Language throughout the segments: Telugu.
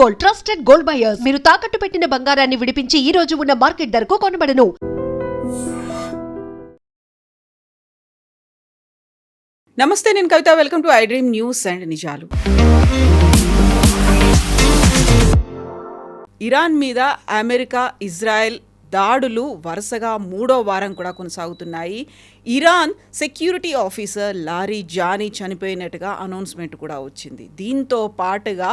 Gold, trusted gold buyers. మీరు తాకట్టు పెట్టిన బంగారాన్ని విడిపించి ఈ రోజు ఉన్న మార్కెట్ ధరకు కొనబడను. నమస్తే, నేను Kavitha. Welcome to I dream news and నిజాలు. ఇరాన్ మీద అమెరికా, ఇజ్రాయెల్ దాడులు వరుసగా 3వ వారం కూడా కొనసాగుతున్నాయి. Iran security officer Larijani చనిపోయినట్టుగా అనౌన్స్మెంట్ కూడా వచ్చింది. దీంతో పాటుగా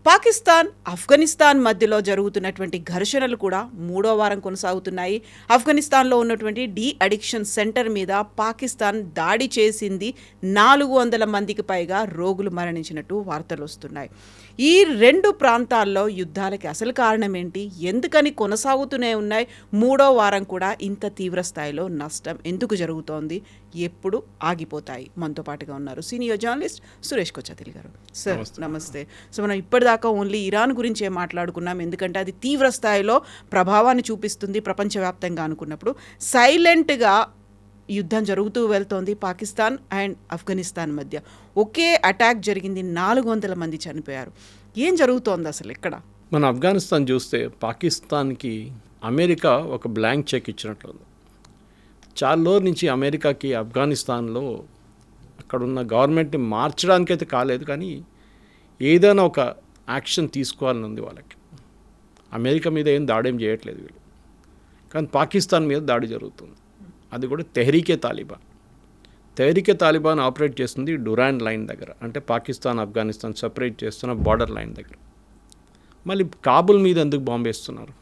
పాకిస్తాన్, ఆఫ్ఘనిస్తాన్ మధ్యలో జరుగుతున్నటువంటి ఘర్షణలు కూడా 3వ వారం కొనసాగుతున్నాయి. ఆఫ్ఘనిస్తాన్లో ఉన్నటువంటి డీ అడిక్షన్ సెంటర్ మీద పాకిస్తాన్ దాడి చేసింది. 400 మందికి పైగా రోగులు మరణించినట్టు వార్తలు వస్తున్నాయి. ఈ రెండు ప్రాంతాల్లో యుద్ధాలకి అసలు కారణం ఏంటి, ఎందుకని కొనసాగుతూనే ఉన్నాయి, 3వ వారం కూడా ఇంత తీవ్ర స్థాయిలో నష్టం ఎందుకు జరుగుతోంది, ఎప్పుడు ఆగిపోతాయి? మనతో పాటుగా ఉన్నారు సీనియర్ జర్నలిస్ట్ సురేష్ కొచ్చాతిల్ గారు. సార్ నమస్తే. సో మనం ఇప్పటిదాకా ఓన్లీ ఇరాన్ గురించే మాట్లాడుకున్నాం, ఎందుకంటే అది తీవ్ర స్థాయిలో ప్రభావాన్ని చూపిస్తుంది ప్రపంచవ్యాప్తంగా అనుకున్నప్పుడు. సైలెంట్గా యుద్ధం జరుగుతూ వెళ్తోంది పాకిస్తాన్ అండ్ ఆఫ్ఘనిస్తాన్ మధ్య. ఒకే అటాక్ జరిగింది, 400 మంది చనిపోయారు. ఏం జరుగుతోంది అసలు ఇక్కడ? మన ఆఫ్ఘనిస్తాన్ చూస్తే పాకిస్తాన్కి అమెరికా ఒక బ్లాంక్ చెక్ ఇచ్చినట్లుంది. చాలా రోజుల నుంచి అమెరికాకి ఆఫ్ఘనిస్తాన్లో అక్కడున్న గవర్నమెంట్ని మార్చడానికైతే కాలేదు, కానీ ఏదైనా ఒక యాక్షన్ తీసుకోవాలని ఉంది వాళ్ళకి. అమెరికా మీద ఏం దాడేం చేయట్లేదు వీళ్ళు, కానీ పాకిస్తాన్ మీద దాడి జరుగుతుంది. అది కూడా Tehreek Taliban. Tehreek Taliban operate చేస్తుంది డురాండ్ లైన్ దగ్గర, అంటే పాకిస్తాన్ ఆఫ్ఘనిస్తాన్ సపరేట్ చేస్తున్న బార్డర్ లైన్ దగ్గర. మళ్ళీ కాబుల్ మీద ఎందుకు బాంబు వేస్తున్నారు,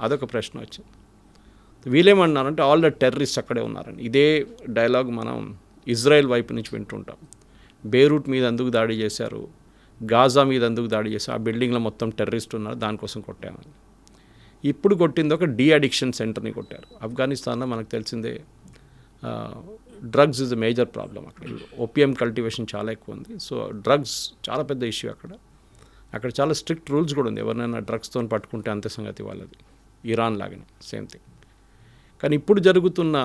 అదొక ప్రశ్న వచ్చింది. వీళ్ళేమన్నారంటే ఆల్ ద టెర్రరిస్ట్ అక్కడే ఉన్నారని. ఇదే డైలాగ్ మనం ఇజ్రాయెల్ వైపు నుంచి వింటుంటాం. బేరూట్ మీద ఎందుకు దాడి చేశారు, గాజా మీద ఎందుకు దాడి చేశారు, ఆ బిల్డింగ్లో మొత్తం టెర్రరిస్ట్ ఉన్నారు, దానికోసం కొట్టామని. ఇప్పుడు కొట్టింది ఒక డీ అడిక్షన్ సెంటర్ని కొట్టారు. ఆఫ్ఘనిస్తాన్లో మనకు తెలిసిందే drugs is a major problem. అక్కడ ఓపియం కల్టివేషన్ చాలా ఎక్కువ ఉంది. సో డ్రగ్స్ చాలా పెద్ద ఇష్యూ అక్కడ చాలా స్ట్రిక్ట్ రూల్స్ కూడా ఉంది. ఎవరినైనా డ్రగ్స్తో పట్టుకుంటే అంతే సంగతి వాళ్ళది. ఇరాన్ లాగానే సేమ్ థింగ్. కానీ ఇప్పుడు జరుగుతున్న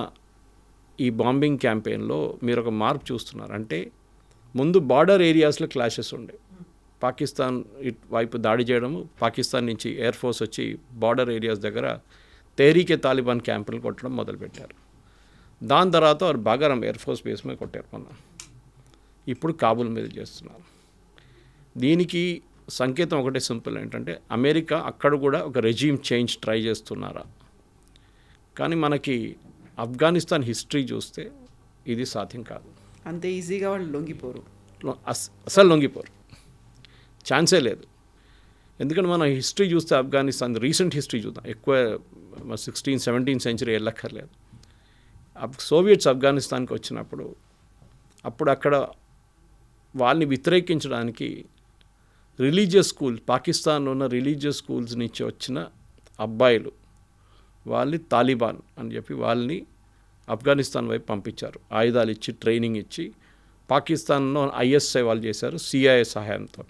ఈ బాంబింగ్ క్యాంపెయిన్లో మీరు ఒక మార్పు చూస్తున్నారు. అంటే ముందు బార్డర్ ఏరియాస్లో క్లాషెస్ ఉండే, పాకిస్తాన్ వైపు దాడి చేయడము, పాకిస్తాన్ నుంచి ఎయిర్ ఫోర్స్ వచ్చి బార్డర్ ఏరియాస్ దగ్గర తెహ్రీకే తాలిబాన్ క్యాంపులు కొట్టడం మొదలుపెట్టారు. దాని తర్వాత వారు బాగారం ఎయిర్ ఫోర్స్ బేస్ మీద కొట్టారు మొన్న. ఇప్పుడు కాబుల్ మీద చేస్తున్నారు. దీనికి సంకేతం ఒకటే సింపుల్, ఏంటంటే అమెరికా అక్కడ కూడా ఒక రెజీమ్ చేంజ్ ట్రై చేస్తున్నారా. కానీ మనకి ఆఫ్ఘనిస్తాన్ హిస్టరీ చూస్తే ఇది సాధ్యం కాదు. అంతే ఈజీగా వాళ్ళు లొంగిపోరు, అసలు లొంగిపోరు, ఛాన్సే లేదు. ఎందుకంటే మన హిస్టరీ చూస్తే ఆఫ్ఘనిస్తాన్ రీసెంట్ హిస్టరీ చూద్దాం, ఎక్కువ 16th, 17th సెంచరీ వెళ్ళక్కర్లేదు. సోవియట్స్ ఆఫ్ఘనిస్తాన్కి వచ్చినప్పుడు అప్పుడు అక్కడ వాళ్ళని వ్యతిరేకించడానికి రిలీజియస్ స్కూల్స్, పాకిస్తాన్లో ఉన్న రిలీజియస్ స్కూల్స్ నుంచి వచ్చిన అబ్బాయిలు వాళ్ళని తాలిబాన్ అని చెప్పి వాళ్ళని ఆఫ్ఘనిస్తాన్ వైపు పంపించారు. ఆయుధాలు ఇచ్చి ట్రైనింగ్ ఇచ్చి పాకిస్తాన్లో ఐఎస్ఐ వాళ్ళు చేశారు, సిఐఏ సహాయంతో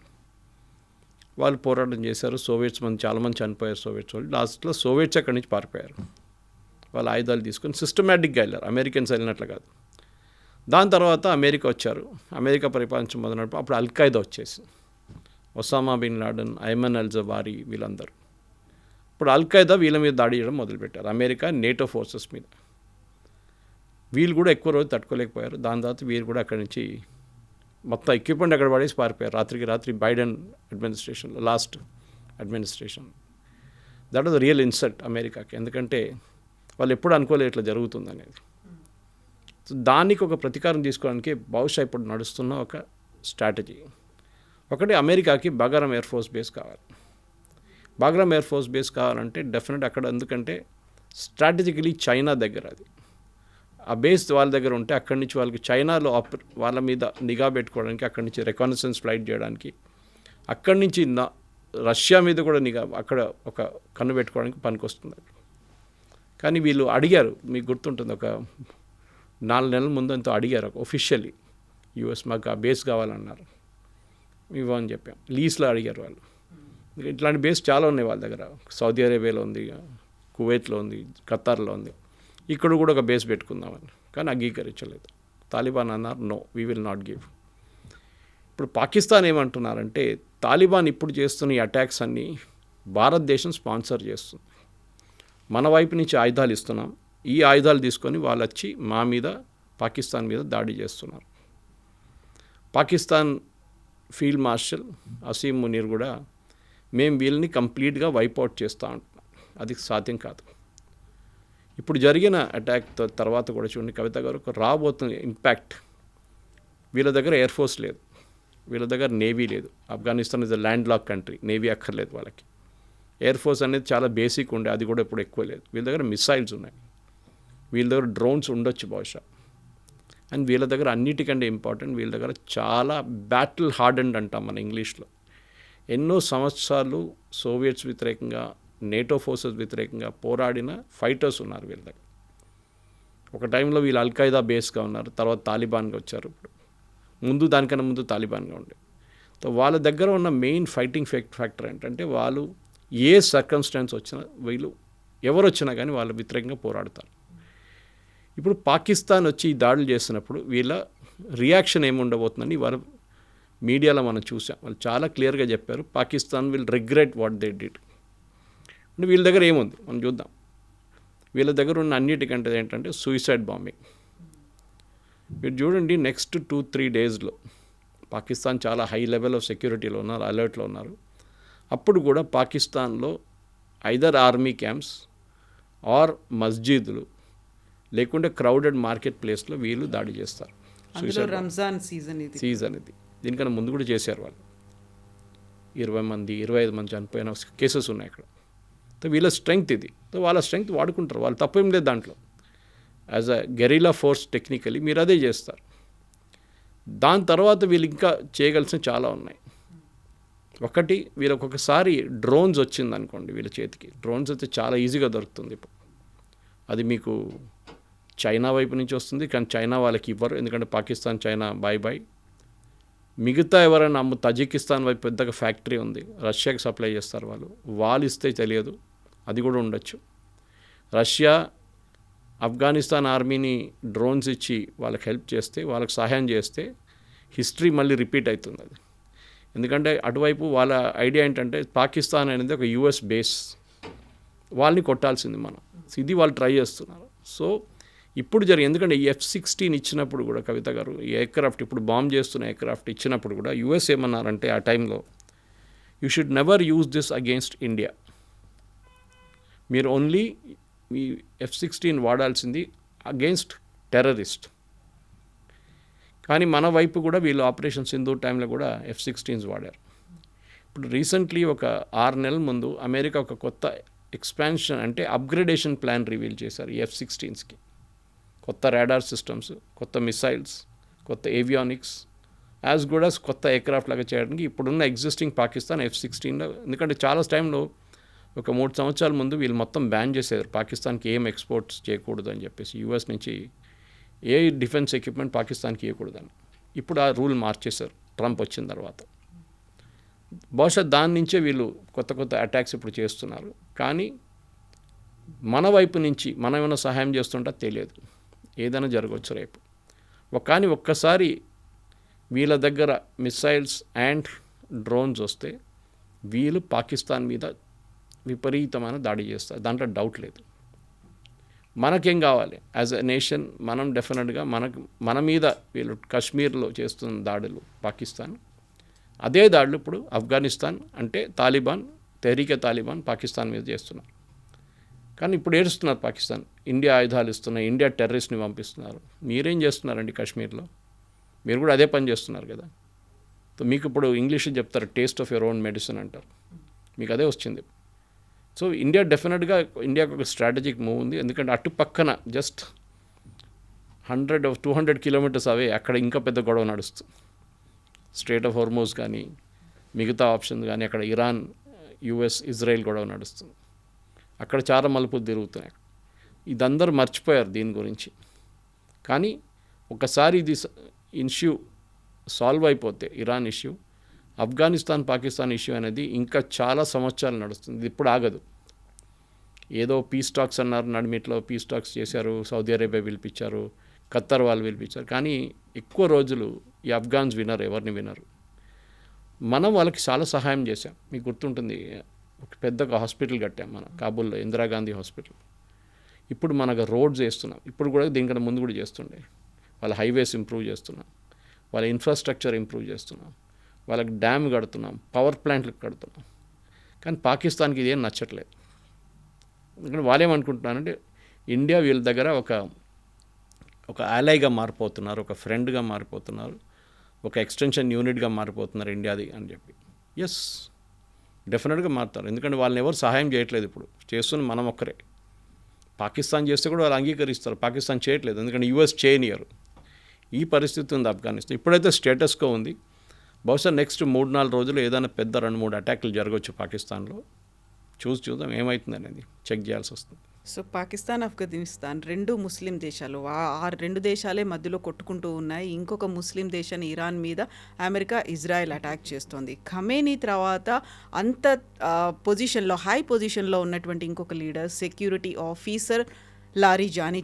వాళ్ళు పోరాటం చేశారు. సోవియట్స్ చాలామంది చనిపోయారు సోవియట్స్ వాళ్ళు. లాస్ట్లో సోవియట్స్ అక్కడి నుంచి పారిపోయారు. వాళ్ళు ఆయుధాలు తీసుకొని సిస్టమేటిక్గా వెళ్ళారు, అమెరికన్స్ వెళ్ళినట్లు కాదు. దాని తర్వాత అమెరికా వచ్చారు, అమెరికా పరిపాలించడం మొదలైనప్పుడు అప్పుడు అల్ఖైదా వచ్చేసి ఒసామా బిన్ లాడెన్, ఐమన్ అల్ జవారీ వీళ్ళందరూ. ఇప్పుడు అల్ఖైదా వీళ్ళ మీద దాడి చేయడం మొదలుపెట్టారు, అమెరికా నేటో ఫోర్సెస్ మీద. వీళ్ళు కూడా ఎక్కువ రోజు తట్టుకోలేకపోయారు. దాని తర్వాత వీరు కూడా అక్కడి నుంచి మొత్తం ఎక్విప్మెంట్ అక్కడ పడేసి పారిపోయారు రాత్రికి రాత్రి. బైడెన్ అడ్మినిస్ట్రేషన్లో, last administration. That was real insult అమెరికాకి, ఎందుకంటే వాళ్ళు ఎప్పుడు అనుకోలేదు ఇట్లా జరుగుతుంది అనేది. సో దానికి ఒక ప్రతీకారం తీసుకోవడానికి బహుశా ఇప్పుడు నడుస్తున్న ఒక స్ట్రాటజీ ఒకటి, అమెరికాకి బాగారం ఎయిర్ ఫోర్స్ బేస్ కావాలి. బాగ్రామ్ ఎయిర్ ఫోర్స్ బేస్ కావాలంటే డెఫినెట్ అక్కడ, ఎందుకంటే స్ట్రాటజికలీ చైనా దగ్గర అది. ఆ బేస్ వాళ్ళ దగ్గర ఉంటే అక్కడి నుంచి వాళ్ళకి చైనాలో వాళ్ళ మీద నిఘా పెట్టుకోవడానికి, అక్కడి నుంచి రికనెసెన్స్ ఫ్లైట్ చేయడానికి, అక్కడి నుంచి రష్యా మీద కూడా నిఘా, అక్కడ ఒక కన్ను పెట్టుకోవడానికి పనికొస్తుంది. కానీ వీళ్ళు అడిగారు, మీకు గుర్తుంటుంది, ఒక 4 నెలల ముందు అంతా అడిగారు ఒఫిషియల్లీ, యూఎస్ మాకు ఆ బేస్ కావాలన్నారు, ఇవ్వని చెప్పాం. లీజ్లో అడిగారు వాళ్ళు. ఇట్లాంటి బేస్ చాలా ఉన్నాయి వాళ్ళ దగ్గర. సౌదీ అరేబియాలో ఉంది, కువైట్లో ఉంది, ఖతార్లో ఉంది. ఇక్కడ కూడా ఒక బేస్ పెట్టుకుందామని, కానీ అంగీకరించలేదు. తాలిబాన్ అన్నారు, no, we will not give. ఇప్పుడు పాకిస్తాన్ ఏమంటున్నారంటే తాలిబాన్ ఇప్పుడు చేస్తున్న ఈ అటాక్స్ అన్నీ భారతదేశం స్పాన్సర్ చేస్తుంది, మన వైపు నుంచి ఆయుధాలు ఇస్తున్నాం, ఈ ఆయుధాలు తీసుకొని వాళ్ళు వచ్చి మా మీద పాకిస్తాన్ మీద దాడి చేస్తున్నారు. పాకిస్తాన్ ఫీల్డ్ మార్షల్ అసీం మునీర్ కూడా మేము వీళ్ళని కంప్లీట్గా వైపౌట్ చేస్తూ ఉంటున్నాం, అది సాధ్యం కాదు. ఇప్పుడు జరిగిన అటాక్ తర్వాత కూడా చూడండి కవిత గారు, రాబోతున్న ఇంపాక్ట్, వీళ్ళ దగ్గర ఎయిర్ ఫోర్స్ లేదు, వీళ్ళ దగ్గర నేవీ లేదు. Afghanistan is a land lock country, navy అక్కర్లేదు వాళ్ళకి. ఎయిర్ ఫోర్స్ అనేది చాలా బేసిక్ ఉండే, అది కూడా ఇప్పుడు ఎక్కువ లేదు. వీళ్ళ దగ్గర మిసైల్స్ ఉన్నాయి, వీళ్ళ దగ్గర డ్రోన్స్ ఉండొచ్చు బహుశా. అండ్ వీళ్ళ దగ్గర అన్నిటికంటే ఇంపార్టెంట్, వీళ్ళ దగ్గర చాలా బ్యాటిల్ హార్డెండ్ అంటాం మన ఇంగ్లీష్లో. ఎన్నో సంవత్సరాలు సోవియట్స్ వ్యతిరేకంగా, నేటో ఫోర్సెస్ వ్యతిరేకంగా పోరాడిన ఫైటర్స్ ఉన్నారు వీళ్ళ దగ్గర. ఒక టైంలో వీళ్ళు అల్ఖైదా బేస్గా ఉన్నారు, తర్వాత తాలిబాన్గా వచ్చారు. ఇప్పుడు దానికన్నా ముందు తాలిబాన్గా ఉండే. సో వాళ్ళ దగ్గర ఉన్న మెయిన్ ఫైటింగ్ ఫ్యాక్టర్ ఏంటంటే వాళ్ళు ఏ సర్కమ్స్టాన్స్ వచ్చినా, వీళ్ళు ఎవరు వచ్చినా కానీ వాళ్ళ వ్యతిరేకంగా పోరాడతారు. ఇప్పుడు పాకిస్తాన్ వచ్చి ఈ దాడులు చేస్తున్నప్పుడు వీళ్ళ రియాక్షన్ ఏముండబోతుందని వాళ్ళ మీడియాలో మనం చూసాం. వాళ్ళు చాలా క్లియర్గా చెప్పారు, Pakistan will regret what they did. అంటే వీళ్ళ దగ్గర ఏముంది మనం చూద్దాం. వీళ్ళ దగ్గర ఉన్న అన్నిటికంటే ఏంటంటే సూసైడ్ బాంబింగ్. మీరు చూడండి, నెక్స్ట్ 2-3 డేస్లో పాకిస్తాన్ చాలా హై లెవెల్ ఆఫ్ సెక్యూరిటీలో ఉన్నారు, అలర్ట్లో ఉన్నారు. అప్పుడు కూడా పాకిస్తాన్లో ఐదర్ ఆర్మీ క్యాంప్స్ ఆర్ మస్జిద్లు లేకుంటే క్రౌడెడ్ మార్కెట్ ప్లేస్లో వీళ్ళు దాడి చేస్తారు. రంజాన్ సీజన్ ఇది. దీనికన్నా ముందు కూడా చేశారు వాళ్ళు. 20 మంది 25 మంది చనిపోయిన కేసెస్ ఉన్నాయి అక్కడ. సో వీళ్ళ స్ట్రెంగ్త్ ఇది. సో వాళ్ళ స్ట్రెంగ్త్ వాడుకుంటారు, వాళ్ళు తప్పేం లేదు దాంట్లో. As a guerrilla force technically మీరు అదే చేస్తారు. దాని తర్వాత వీళ్ళు ఇంకా చేయగలిసిన చాలా ఉన్నాయి. ఒకటి, వీళ్ళకి ఒకసారి డ్రోన్స్ వచ్చింది అనుకోండి, వీళ్ళ చేతికి డ్రోన్స్ అయితే చాలా ఈజీగా దొరుకుతుంది ఇప్పుడు. అది మీకు చైనా వైపు నుంచి వస్తుంది, కానీ చైనా వాళ్ళకి ఇవ్వరు, ఎందుకంటే పాకిస్తాన్ చైనా బాయ్. మిగతా ఎవరైనా తజికిస్తాన్ వైపు పెద్దగా ఫ్యాక్టరీ ఉంది, రష్యాకి సప్లై చేస్తారు వాళ్ళు ఇస్తే తెలియదు, అది కూడా ఉండొచ్చు. రష్యా ఆఫ్ఘనిస్తాన్ ఆర్మీని డ్రోన్స్ ఇచ్చి వాళ్ళకి హెల్ప్ చేస్తే, వాళ్ళకి సహాయం చేస్తే హిస్టరీ మళ్ళీ రిపీట్ అవుతుంది అది. ఎందుకంటే అటువైపు వాళ్ళ ఐడియా ఏంటంటే పాకిస్తాన్ అనేది ఒక యుఎస్ బేస్, వాళ్ళని కొట్టాల్సింది మనం. ఇది వాళ్ళు ట్రై చేస్తున్నారు. సో ఇప్పుడు ఎందుకంటే ఈ F-16 ఇచ్చినప్పుడు కూడా కవిత గారు, ఈ ఎయిర్క్రాఫ్ట్ ఇప్పుడు బాంబ్ చేస్తున్న ఎయిర్క్రాఫ్ట్ ఇచ్చినప్పుడు కూడా యుఎస్ ఏమన్నారంటే ఆ టైంలో, you should never use this against India, మీరు ఓన్లీ ఈ F-16 వాడాల్సింది అగెయిన్స్ట్ టెర్రరిస్ట్. కానీ మన వైపు కూడా వీళ్ళు ఆపరేషన్ సింధూర్ టైంలో కూడా F-16s వాడారు. ఇప్పుడు రీసెంట్లీ ఒక 6 నెలల ముందు అమెరికా ఒక కొత్త ఎక్స్పాన్షన్ అంటే అప్గ్రేడేషన్ ప్లాన్ రివీల్ చేశారు ఈ F-16స్కి. కొత్త రాడార్ సిస్టమ్స్, కొత్త మిసైల్స్, కొత్త ఏవియానిక్స్, యాజ్ కూడా కొత్త ఎయిర్క్రాఫ్ట్ లాగా చేయడానికి ఇప్పుడున్న ఎగ్జిస్టింగ్ పాకిస్తాన్ F-16లో. ఎందుకంటే చాలా టైంలో ఒక 3 సంవత్సరాల ముందు వీళ్ళు మొత్తం బ్యాన్ చేశారు, పాకిస్తాన్కి ఏం ఎక్స్పోర్ట్స్ చేయకూడదు అని చెప్పేసి, యూఎస్ నుంచి ఏ డిఫెన్స్ ఎక్విప్మెంట్ పాకిస్తాన్కి ఇవ్వకూడదని. ఇప్పుడు ఆ రూల్ మార్చేశారు ట్రంప్ వచ్చిన తర్వాత. బహుశా దాని నుంచే వీళ్ళు కొత్త అటాక్స్ ఇప్పుడు చేస్తున్నారు. కానీ మన వైపు నుంచి మనం ఏమైనా సహాయం చేస్తుంటా తెలియదు, ఏదైనా జరగవచ్చు రేపు. కానీ ఒక్కసారి వీళ్ళ దగ్గర మిసైల్స్ అండ్ డ్రోన్స్ వస్తే వీళ్ళు పాకిస్తాన్ మీద విపరీతమైన దాడి చేస్తారు, దాంట్లో డౌట్ లేదు. మనకేం కావాలి యాజ్ ఎ నేషన్, మనం డెఫినెట్గా మన మీద వీళ్ళు కాశ్మీర్లో చేస్తున్న దాడులు పాకిస్తాన్, అదే దాడులు ఇప్పుడు ఆఫ్ఘనిస్తాన్ అంటే తాలిబాన్, తెహ్రీకే తాలిబాన్ పాకిస్తాన్ మీద చేస్తున్నారు. కానీ ఇప్పుడు ఏడుస్తున్నారు పాకిస్తాన్, ఇండియా ఆయుధాలు ఇస్తున్నాయి, ఇండియా టెర్రరిస్ట్ని పంపిస్తున్నారు. మీరేం చేస్తున్నారండి కాశ్మీర్లో? మీరు కూడా అదే పని చేస్తున్నారు కదా. సో మీకు ఇప్పుడు ఇంగ్లీష్లో చెప్తారు, taste of your own medicine అంటారు, మీకు అదే వచ్చింది. సో ఇండియా డెఫినెట్గా, ఇండియాకు ఒక స్ట్రాటజిక్ మూవ్ ఉంది. ఎందుకంటే అటు పక్కన జస్ట్ 100-200 కిలోమీటర్స్ అవే అక్కడ ఇంకా పెద్ద గొడవ నడుస్తుంది. స్ట్రేట్ ఆఫ్ హోర్మోజ్ కానీ మిగతా ఆప్షన్స్ కానీ, అక్కడ ఇరాన్, యుఎస్, ఇజ్రాయెల్ గొడవ నడుస్తుంది. అక్కడ చాలా మలుపులు తిరుగుతున్నాయి. ఇదందరూ మర్చిపోయారు దీని గురించి. కానీ ఒకసారి ఇది ఇష్యూ సాల్వ్ అయిపోతే, Iran issue, Afghanistan Pakistan issue అనేది ఇంకా చాలా సంవత్సరాలు నడుస్తుంది, ఇది ఇప్పుడు ఆగదు. ఏదో పీస్ టాక్స్ అన్నారు, నడిమిట్లో పీస్ టాక్స్ చేశారు, సౌదీ అరేబియా పిలిపించారు, ఖత్తర్ వాళ్ళు పిలిపించారు, కానీ ఎక్కువ రోజులు ఈ ఆఫ్ఘాన్స్ వినరు, ఎవరిని వినరు. మనం వాళ్ళకి చాలా సహాయం చేశాం. మీకు గుర్తుంటుంది, ఒక పెద్ద హాస్పిటల్ కట్టాం మనం కాబూల్లో, ఇందిరాగాంధీ హాస్పిటల్. ఇప్పుడు మనకు రోడ్స్ వేస్తున్నాం, ఇప్పుడు కూడా దీనికన్నా ముందు కూడా చేస్తుండే. వాళ్ళ హైవేస్ ఇంప్రూవ్ చేస్తున్నాం, వాళ్ళ ఇన్ఫ్రాస్ట్రక్చర్ ఇంప్రూవ్ చేస్తున్నాం, వాళ్ళకి డ్యామ్ కడుతున్నాం, పవర్ ప్లాంట్లు కడుతున్నాం. కానీ పాకిస్తాన్కి ఇదేం నచ్చట్లేదు. ఎందుకంటే వాళ్ళేమనుకుంటున్నారంటే ఇండియా వీళ్ళ దగ్గర ఒక ఆలైగా మారిపోతున్నారు, ఒక ఫ్రెండ్గా మారిపోతున్నారు, ఒక ఎక్స్టెన్షన్ యూనిట్గా మారిపోతున్నారు ఇండియాది అని చెప్పి. ఎస్, డెఫినెట్గా మారుతారు. ఎందుకంటే వాళ్ళని ఎవరు సహాయం చేయట్లేదు, ఇప్పుడు చేస్తున్న మనం ఒక్కరే. పాకిస్తాన్ చేస్తే కూడా వాళ్ళు అంగీకరిస్తారు, పాకిస్తాన్ చేయట్లేదు ఎందుకంటే యూఎస్ చేయనియరు. ఈ పరిస్థితి ఉంది ఆఫ్ఘనిస్తాన్. ఇప్పుడైతే స్టేటస్కో ఉంది. బహుశా నెక్స్ట్ 3-4 రోజులు ఏదైనా పెద్ద 2-3 అటాక్లు జరగవచ్చు పాకిస్తాన్లో. చూద్దాం ఏమవుతుంది అనేది చెక్ చేయాల్సి వస్తుంది. సో పాకిస్తాన్, ఆఫ్ఘనిస్తాన్ 2 ముస్లిం దేశాలు. ఆ 2 దేశాలే మధ్యలో కొట్టుకుంటూ ఉన్నాయి. ఇంకొక ముస్లిం దేశాన్ని ఇరాన్ మీద అమెరికా, ఇజ్రాయెల్ అటాక్ చేస్తోంది. ఖమేనీ తర్వాత అంత పొజిషన్లో, హై పొజిషన్లో ఉన్నటువంటి ఇంకొక లీడర్, సెక్యూరిటీ ఆఫీసర్ లారిజానీ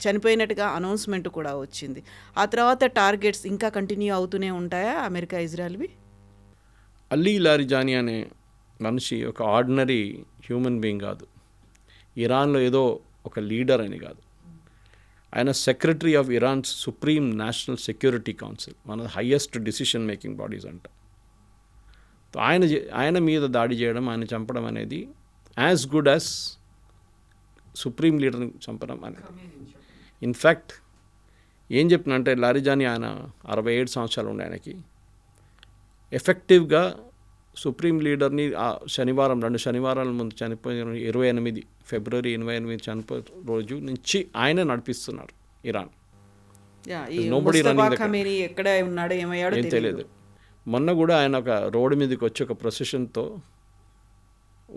చనిపోయినట్టుగా అనౌన్స్మెంట్ కూడా వచ్చింది. ఆ తర్వాత టార్గెట్స్ ఇంకా కంటిన్యూ అవుతూనే ఉంటాయా అమెరికా, ఇజ్రాయెల్వి? అలీ లారిజానీ అనే మనిషి ఒక ఆర్డినరీ హ్యూమన్ బీయింగ్ కాదు, ఇరాన్లో ఏదో ఒక లీడర్ అని కాదు. ఆయన secretary of Iran's supreme national security council, మన హయ్యెస్ట్ డిసిషన్ మేకింగ్ బాడీస్ అంట. ఆయన మీద దాడి చేయడం, ఆయన చంపడం అనేది యాజ్ గుడ్ యాజ్ సుప్రీం లీడర్ని చంపడం అనేది. ఇన్ఫ్యాక్ట్ ఏం చెప్పినంటే లారిజానీ ఆయన 67 సంవత్సరాలు ఉండే ఆయనకి. ఎఫెక్టివ్గా సుప్రీం లీడర్ని శనివారం 2 శనివారాల ముందు చనిపోయిన 28 ఫిబ్రవరి 28 చనిపోయిన రోజు నుంచి ఆయన నడిపిస్తున్నారు ఇరాన్. ఎక్కడ ఉన్నాడో ఏమయ్యాడో తెలియదు. మొన్న కూడా ఆయన ఒక రోడ్డు మీదకి వచ్చి ఒక ప్రొసెషన్తో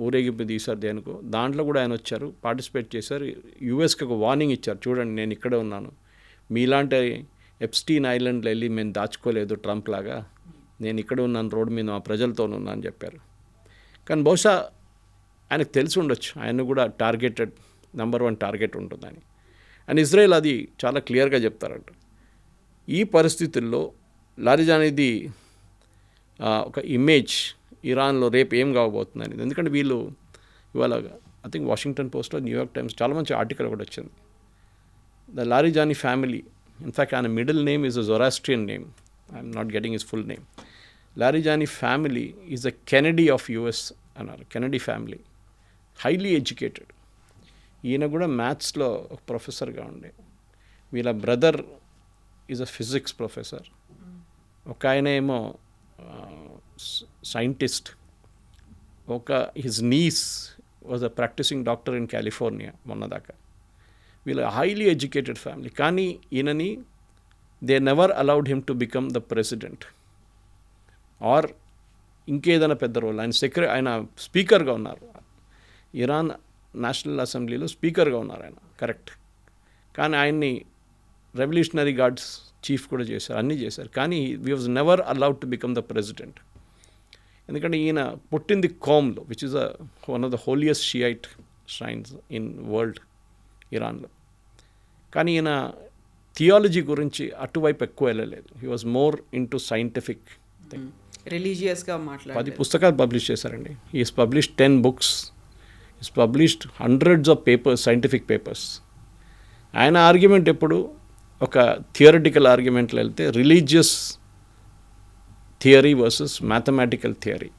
ఊరేగింపు తీశారు దేనికో, దాంట్లో కూడా ఆయన వచ్చారు, పార్టిసిపేట్ చేశారు. యూఎస్కి ఒక వార్నింగ్ ఇచ్చారు, చూడండి నేను ఇక్కడే ఉన్నాను, మీలాంటి ఎప్స్టీన్ ఐలాండ్లో వెళ్ళి మేము దాచుకోలేదు ట్రంప్ లాగా, నేను ఇక్కడ ఉన్నాను, రోడ్డు మీద మా ప్రజలతో ఉన్నా అని చెప్పారు. కానీ బహుశా ఆయనకు తెలిసి ఉండొచ్చు ఆయన కూడా టార్గెటెడ్, నెంబర్ 1 టార్గెట్ ఉంటుందని. అండ్ ఇజ్రాయెల్ అది చాలా క్లియర్గా చెప్తారంట. ఈ పరిస్థితుల్లో లారిజానీది ఒక ఇమేజ్ ఇరాన్లో రేపు ఏం కావబోతుందని. ఎందుకంటే వీళ్ళు ఇవాళ ఐ థింక్ వాషింగ్టన్ పోస్ట్లో, న్యూయార్క్ టైమ్స్ చాలా మంచి ఆర్టికల్ ఒకటి వచ్చింది. ద లారిజానీ ఫ్యామిలీ, ఇన్ఫ్యాక్ట్ ఆయన middle name is a Zoroastrian name, I'm not getting his full name. Larijani family is the Kennedy of US అన్నారు. Kennedy family, highly educated. ఈయన కూడా మ్యాథ్స్లో ఒక ప్రొఫెసర్గా ఉండే. వీళ్ళ brother is a physics professor. ఒక ఆయన ఏమో scientist. His niece was a practicing doctor in California మొన్నదాకా. వీళ్ళ హైలీ ఎడ్యుకేటెడ్ ఫ్యామిలీ. కానీ ఈయనని they never allowed him to become the president or ఇంకేదైనా పెద్ద రోల్. ఆయన స్పీకర్గా ఉన్నారు, ఇరాన్ నేషనల్ అసెంబ్లీలో స్పీకర్గా ఉన్నారు ఆయన, కరెక్ట్. కానీ ఆయన్ని రెవల్యూషనరీ గార్డ్స్ చీఫ్ కూడా చేశారు, అన్నీ చేశారు. కానీ we was never allowed to become the president. ఎందుకంటే ఈయన పుట్టింది కోమ్లో, which is one of the holiest Shiite shrines in world, ఇరాన్లో. కానీ ఈయన థియాలజీ గురించి అటువైపు ఎక్కువ వెళ్ళలేదు. He was more into scientific thing. రిలీజియస్గా 10 పుస్తకాలు పబ్లిష్ చేశారండి. He's published 10 books, he's published hundreds of papers, scientific papers. ఆయన ఆర్గ్యుమెంట్ ఎప్పుడు ఒక థియరిటికల్ ఆర్గ్యుమెంట్లో వెళ్తే religious theory versus mathematical theory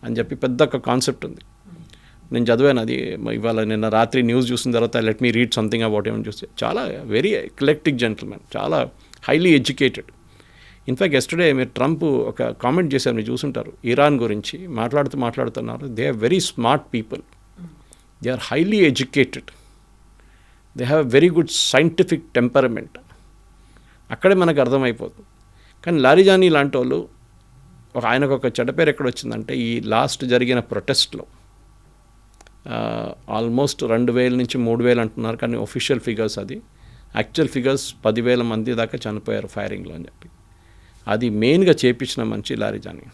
అని చెప్పి పెద్ద ఒక కాన్సెప్ట్ ఉంది. నేను చదివాను అది ఇవాళ, నిన్న రాత్రి న్యూస్ చూసిన తర్వాత let me read something about ఏమని చూస్తే. చాలా వెరీ ఎక్లెక్టిక్ జెంటిల్మెన్, చాలా హైలీ ఎడ్యుకేటెడ్. ఇన్ఫ్యాక్ట్ ఎస్టర్డే మీరు ట్రంప్ ఒక కామెంట్ చేశారు, మీరు చూసుంటారు, ఇరాన్ గురించి మాట్లాడుతున్నారు. They are very smart people, they are highly educated, they have very good scientific temperament. అక్కడే మనకు అర్థమైపోతుంది. కానీ లారిజానీ లాంటి వాళ్ళు, ఆయనకు ఒక చెడ్డ పేరు ఎక్కడ వచ్చిందంటే, ఈ లాస్ట్ జరిగిన ప్రొటెస్ట్లో ఆల్మోస్ట్ 2,000 నుంచి 3,000 అంటున్నారు. కానీ ఒఫిషియల్ ఫిగర్స్, అది యాక్చువల్ ఫిగర్స్ 10,000 మంది దాకా చనిపోయారు ఫైరింగ్లో అని చెప్పి. అది మెయిన్గా చేపించిన మంచి లారిజానీ.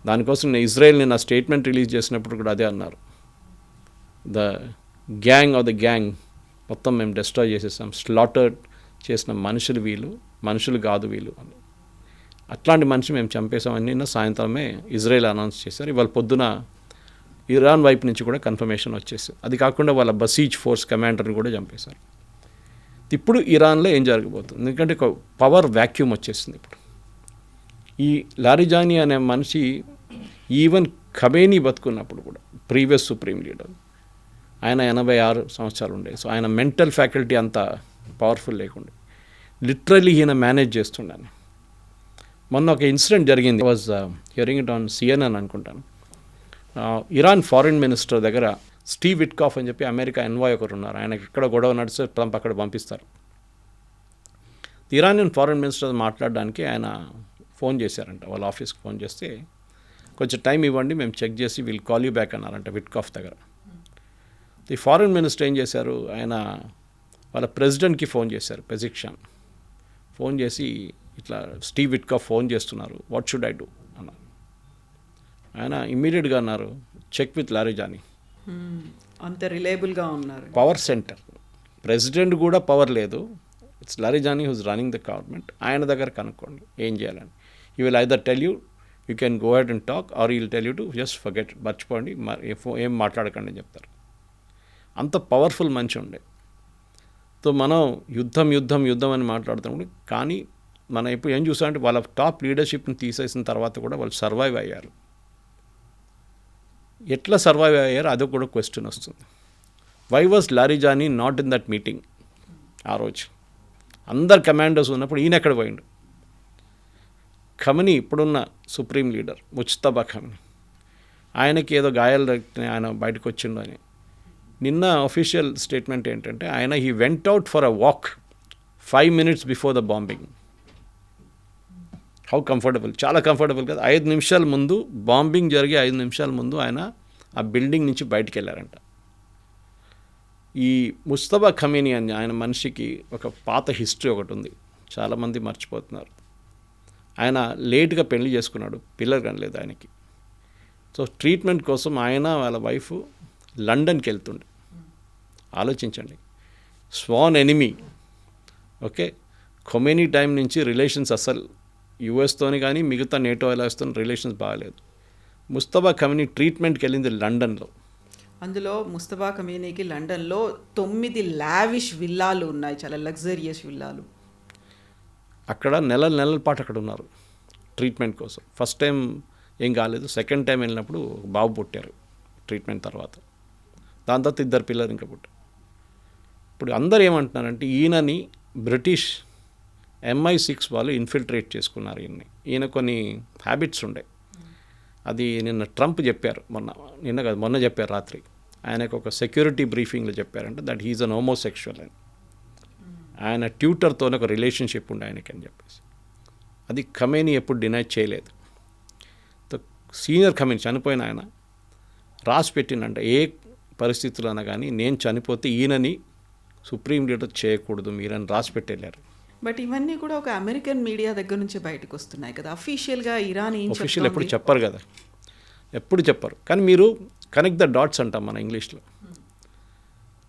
దానికోసం నేను ఇజ్రాయెల్ నిన్న స్టేట్మెంట్ రిలీజ్ చేసినప్పుడు కూడా అదే అన్నారు, ద గ్యాంగ్ మొత్తం మేము డిస్ట్రాయ్ చేసేసాం, స్లాటర్డ్ చేసిన మనుషులు వీళ్ళు, మనుషులు కాదు వీళ్ళు అని. అట్లాంటి మనిషి మేము చంపేసామని నిన్న సాయంత్రమే ఇజ్రాయెల్ అనౌన్స్ చేశారు. ఇవాళ పొద్దున ఇరాన్ వైపు నుంచి కూడా కన్ఫర్మేషన్ వచ్చేసింది. అది కాకుండా వాళ్ళ బసీజ్ ఫోర్స్ కమాండర్ని కూడా చంపేశారు. ఇప్పుడు ఇరాన్లో ఏం జరగబోతుంది, ఎందుకంటే ఒక పవర్ వ్యాక్యూమ్ వచ్చేసింది. ఇప్పుడు ఈ లారిజానీ అనే మనిషి ఈవెన్ ఖమేనీ బతుకున్నప్పుడు కూడా ప్రీవియస్ సుప్రీం లీడర్, ఆయన 86 సంవత్సరాలు ఉండే. సో ఆయన మెంటల్ ఫ్యాకల్టీ అంత పవర్ఫుల్ లేకుండే. లిటరలీ ఈయన మేనేజ్ చేస్తుండని. మొన్న ఒక ఇన్సిడెంట్ జరిగింది. Was hearing it on CNN అనుకుంటాను. ఇరాన్ ఫారిన్ మినిస్టర్ దగ్గర స్టీవ్ విట్కాఫ్ అని చెప్పి అమెరికా ఎన్వాయ్ ఒకరు ఉన్నారు. ఆయనకి ఎక్కడ గొడవ నడిస్తే ట్రంప్ అక్కడ పంపిస్తారు. ఇరానియన్ ఫారిన్ మినిస్టర్ మాట్లాడడానికి ఆయన ఫోన్ చేశారంట. వాళ్ళ ఆఫీస్కి ఫోన్ చేస్తే కొంచెం టైం ఇవ్వండి, మేము చెక్ చేసి విల్ కాల్ యూ బ్యాక్ అన్నారంట విట్కాఫ్ దగ్గర. ఈ ఫారిన్ మినిస్టర్ ఏం చేశారు, ఆయన వాళ్ళ ప్రెసిడెంట్కి ఫోన్ చేశారు, పెజిక్షాన్. ఫోన్ చేసి ఇట్లా స్టీవ్ విట్కాఫ్ ఫోన్ చేస్తున్నారు, వాట్ షుడ్ ఐ డూ అన్నారు. ఆయన ఇమ్మీడియట్గా అన్నారు, చెక్ విత్ లారిజానీ. అంత రిలయబుల్గా ఉన్నారు. పవర్ సెంటర్, ప్రెసిడెంట్ కూడా పవర్ లేదు, it's Larijani who's running the government. ఆయన దగ్గర కనుక్కోండి ఏం చేయాలని. You will either tell you can go head and talk or you will tell you to just forget, మర్చిపోండి, ఏం మాట్లాడకండి అని చెప్తారు. అంత పవర్ఫుల్ మనిషి ఉండే. సో మనం యుద్ధం అని మాట్లాడుతున్నాం. కానీ మనం ఇప్పుడు ఏం చూసామంటే వాళ్ళ టాప్ లీడర్షిప్ని తీసేసిన తర్వాత కూడా వాళ్ళు సర్వైవ్ అయ్యారు. ఎట్లా సర్వైవ్ అయ్యారు అదో కూడా క్వశ్చన్ వస్తుంది. Why was Larijani not in that meeting ఆ రోజు? అందరు కమాండర్స్ ఉన్నప్పుడు ఈయన ఎక్కడ పోయిండు? ఖమనీ ఇప్పుడున్న సుప్రీం లీడర్ ముజ్తబా ఖమనీ, ఆయనకి ఏదో గాయాలు ఆయన బయటకు వచ్చిండు అని. నిన్న అఫీషియల్ స్టేట్మెంట్ ఏంటంటే ఆయన he went out for a walk 5 minutes before the bombing. How comfortable, చాలా కంఫర్టబుల్ కదా. 5 నిమిషాల ముందు, బాంబింగ్ జరిగే 5 నిమిషాల ముందు ఆయన ఆ బిల్డింగ్ నుంచి బయటికి వెళ్ళారంట. ఈ ముజ్తబా ఖమీనీ అని ఆయన మనిషికి ఒక పాత హిస్టరీ ఒకటి ఉంది, చాలామంది మర్చిపోతున్నారు. ఆయన లేట్గా పెళ్లి చేసుకున్నాడు, పిల్లలు కనలేదు ఆయనకి. సో ట్రీట్మెంట్ కోసం ఆయన వాళ్ళ వైఫ్ లండన్కి వెళ్తుండే. ఆలోచించండి, sworn enemy. Okay, Khomeini time నుంచి రిలేషన్స్ అసలు యుఎస్తోని కానీ మిగతా నేటో అలయన్స్తో రిలేషన్స్ బాగాలేదు. ముజ్తబా ఖమీనీ ట్రీట్మెంట్కి వెళ్ళింది లండన్లో. అందులో ముజ్తబా ఖమీనీకి లండన్లో 9 లావిష్ విల్లాలు ఉన్నాయి, చాలా లగ్జరియస్ విల్లాలు. అక్కడ నెలల పాటు అక్కడ ఉన్నారు ట్రీట్మెంట్ కోసం. ఫస్ట్ టైం ఏం కాలేదు, సెకండ్ టైం వెళ్ళినప్పుడు బాబు పుట్టారు ట్రీట్మెంట్ తర్వాత. దాని తర్వాత 2 పిల్లలు ఇంకా పుట్టారు. ఇప్పుడు అందరు ఏమంటున్నారంటే ఈయనని బ్రిటిష్ MI6 వాళ్ళు ఇన్ఫిల్ట్రేట్ చేసుకున్నారు. ఈయన కొన్ని హ్యాబిట్స్ ఉండే. అది నిన్న ట్రంప్ చెప్పారు, మొన్న చెప్పారు రాత్రి. ఆయనకు ఒక సెక్యూరిటీ బ్రీఫింగ్లో చెప్పారంటే దట్ హీఈస్ అన్ హోమోసెక్షువల్ అని. ఆయన ట్యూటర్తోనే ఒక రిలేషన్షిప్ ఉండే ఆయనకి అని చెప్పేసి. అది ఖమేనీ ఎప్పుడు డినై చేయలేదు. సీనియర్ ఖమేనీ చనిపోయిన ఆయన రాసి పెట్టినంట, ఏ పరిస్థితుల్లో కానీ నేను చనిపోతే ఈయనని సుప్రీం లీడర్ చేయకూడదు మీరని రాసి పెట్టి వెళ్ళారు. బట్ ఇవన్నీ కూడా ఒక అమెరికన్ మీడియా దగ్గర నుంచి బయటకు వస్తున్నాయి కదా. అఫీషియల్గా ఇరాన్ ఏం అఫీషియల్ ఎప్పుడు చెప్పరు కదా, ఎప్పుడు చెప్పరు. కానీ మీరు కనెక్ట్ ద డాట్స్ అంటాం మన ఇంగ్లీష్లో.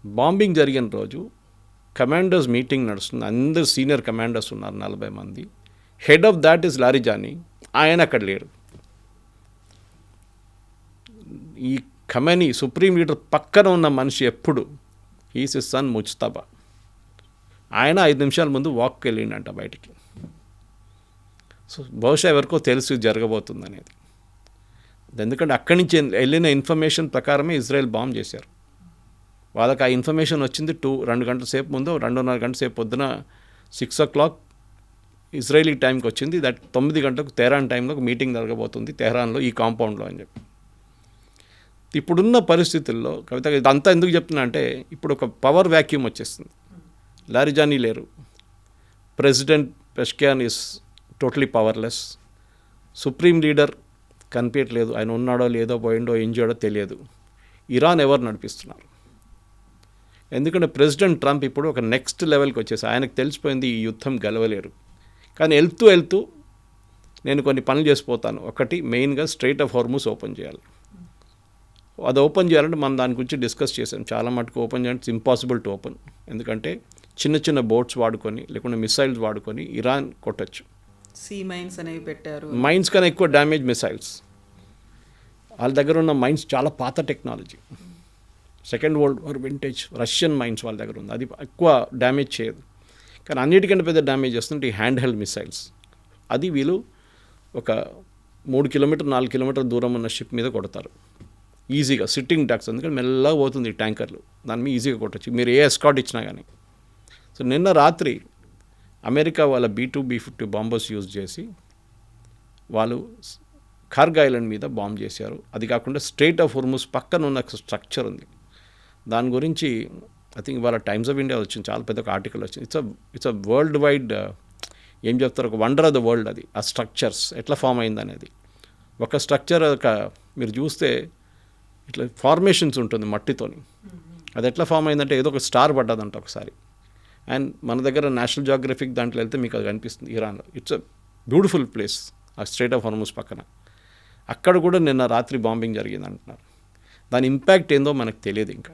బాంబింగ్ జరిగిన రోజు కమాండర్స్ మీటింగ్ నడుస్తుంది, అందరు సీనియర్ కమాండర్స్ ఉన్నారు 40 మంది. Head of that is Larijani, ఆయన అక్కడ లేడు. ఈ ఖమేనీ సుప్రీం లీడర్ పక్కన ఉన్న మనిషి ఎప్పుడు ఈస్ ఇస్ సన్ ముజ్తబా. ఆయన 5 నిమిషాల ముందు వాక్కి వెళ్ళిండంట బయటికి. సో బహుశా ఎవరికో తెలుసు జరగబోతుంది అనేది. ఎందుకంటే అక్కడి నుంచి వెళ్ళిన ఇన్ఫర్మేషన్ ప్రకారమే ఇజ్రాయెల్ బాంబ్ చేశారు. వాళ్ళకి ఆ ఇన్ఫర్మేషన్ వచ్చింది 2 గంటల సేపు ముందు, 2.5 గంటల సేపు పొద్దున 6 o'clock ఇజ్రాయలీ టైంకి వచ్చింది. దట్ 9 గంటలకు తెహరాన్ టైంలో ఒక మీటింగ్ జరగబోతుంది తెహరాన్లో ఈ కాంపౌండ్లో అని చెప్పి. ఇప్పుడున్న పరిస్థితుల్లో కవిత ఇదంతా ఎందుకు చెప్తున్నా అంటే ఇప్పుడు ఒక పవర్ వ్యాక్యూమ్ వచ్చేస్తుంది. లారిజానీ లేరు, president Pezeshkian is totally powerless, supreme leader కనిపించట్లేదు, ఆయన ఉన్నాడో లేదో పోయిండో ఎంజాడో తెలియదు. ఇరాన్ ఎవరు నడిపిస్తున్నారు? ఎందుకంటే ప్రెసిడెంట్ ట్రంప్ ఇప్పుడు ఒక నెక్స్ట్ లెవెల్కి వచ్చేసి ఆయనకు తెలిసిపోయింది ఈ యుద్ధం గెలవలేరు. కానీ వెళ్తూ నేను కొన్ని పనులు చేసిపోతాను. ఒకటి మెయిన్గా స్ట్రైట్ ఆఫ్ హార్మూజ్ ఓపెన్ చేయాలి. అది ఓపెన్ చేయాలంటే మనం దాని గురించి డిస్కస్ చేసాం. చాలా మటుకు ఓపెన్ చేయాలంటే ఇంపాసిబుల్ టు ఓపెన్. ఎందుకంటే చిన్న బోట్స్ వాడుకొని లేకుంటే మిసైల్స్ వాడుకొని ఇరాన్ కొట్టచ్చు. సీ మైన్స్ అనేవి పెట్టారు. మైన్స్ కన్నా ఎక్కువ డ్యామేజ్ మిసైల్స్. వాళ్ళ దగ్గర ఉన్న మైన్స్ చాలా పాత technology, second world war vintage Russian mines వాళ్ళ దగ్గర ఉంది. అది ఎక్కువ డ్యామేజ్ చేయదు, కానీ అన్నిటికంటే పెద్ద డ్యామేజ్ చేస్తుంటే ఈ హ్యాండ్ హెల్డ్ మిసైల్స్. అది వీళ్ళు ఒక 3 కిలోమీటర్ 4 కిలోమీటర్ దూరం ఉన్న షిప్ మీద కొడతారు ఈజీగా, సిట్టింగ్ డాక్స్. ఎందుకంటే మెల్లగా పోతుంది ఈ ట్యాంకర్లు, దాని మీద ఈజీగా కొట్టచ్చు మీరు ఏ ఎస్కాట్ ఇచ్చినా కానీ. సో నిన్న రాత్రి అమెరికా వాళ్ళ B-2 B-50 బాంబర్స్ యూజ్ చేసి వాళ్ళు ఖర్గ్ ఐలాండ్ మీద బాంబ్ చేశారు. అది కాకుండా స్ట్రెయిట్ ఆఫ్ హోర్ముజ్ పక్కన ఉన్న స్ట్రక్చర్ ఉంది, దాని గురించి ఐ థింక్ వాళ్ళ టైమ్స్ ఆఫ్ ఇండియా వచ్చింది, చాలా పెద్ద ఒక ఆర్టికల్ వచ్చింది. ఇట్స్ అ వరల్డ్ వైడ్ ఏం చెప్తారు, ఒక వండర్ ఆఫ్ ద వరల్డ్ అది. ఆ స్ట్రక్చర్స్ ఎట్లా ఫామ్ అయింది అనేది, ఒక స్ట్రక్చర్ మీరు చూస్తే ఇట్లా ఫార్మేషన్స్ ఉంటుంది మట్టితోని, అది ఎట్లా ఫామ్ అయిందంటే ఏదో ఒక స్టార్ పడ్డదంట ఒకసారి. అండ్ మన దగ్గర నేషనల్ జియోగ్రఫిక్ దాంట్లో వెళ్తే మీకు అది కనిపిస్తుంది ఇరాన్లో. ఇట్స్ అ బ్యూటిఫుల్ ప్లేస్ ఆ స్ట్రెయిట్ ఆఫ్ హోర్ముజ్ పక్కన. అక్కడ కూడా నిన్న రాత్రి బాంబింగ్ జరిగింది అంటున్నారు. దాని ఇంపాక్ట్ ఏందో మనకు తెలియదు ఇంకా.